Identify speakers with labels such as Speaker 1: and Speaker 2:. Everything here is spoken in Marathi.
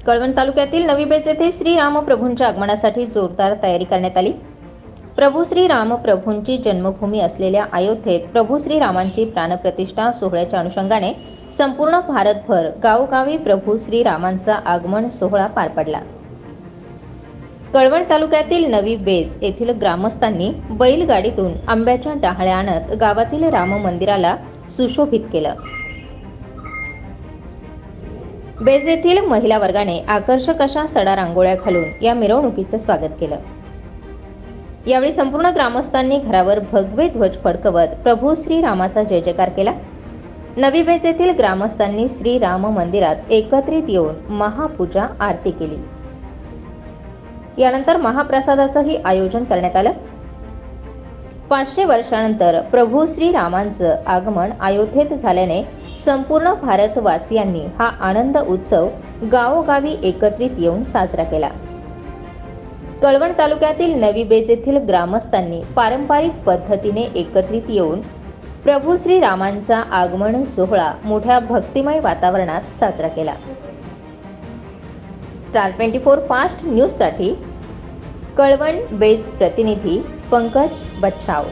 Speaker 1: कळवण तालुक्यातील नवी बेज येथे श्री रामप्रभूंच्या आगमनासाठी जोरदार तयारी करण्यात आली। प्रभू श्री रामप्रभूंची जन्मभूमी असलेल्या अयोध्येत प्रभू श्री रामांची प्राणप्रतिष्ठा सोहळ्याच्या अनुषंगाने संपूर्ण भारतभर गावोगावी प्रभू श्री रामांचा आगमन सोहळा पार पडला। कळवण तालुक्यातील नवी बेज येथील ग्रामस्थांनी बैलगाडीतून आंब्याच्या डहाळ्या आणत गावातील राम मंदिराला सुशोभित केलं। बेज येथील महिला वर्गाने आकर्षक अशा सडा रांगोळ्या घालून या मिरवणुकीचं स्वागत केलं। यावेळी संपूर्ण ग्रामस्थांनी घरावर भगवे ध्वज फडकवत प्रभू श्री रामाचा जय जयकार केला। नवी बेज येथील ग्रामस्थांनी श्री राम मंदिरात एकत्रित येऊन महापूजा आरती केली। यानंतर महाप्रसादाचंही आयोजन करण्यात आलं। 500 वर्षानंतर प्रभू श्री रामांचं आगमन अयोध्येत झाल्याने संपूर्ण भारतवासियांनी हा आनंद उत्सव गावोगावी एकत्रित येऊन साजरा केला। कळवण तालुक्यातील नवी बेज येथील ग्रामस्थांनी पारंपरिक पद्धतीने एकत्रित येऊन प्रभू श्री रामांचा आगमन सोहळा मोठ्या भक्तिमय वातावरणात साजरा केला। स्टार 24 फास्ट न्यूज साठी कळवण बेज प्रतिनिधी पंकज बच्छाव।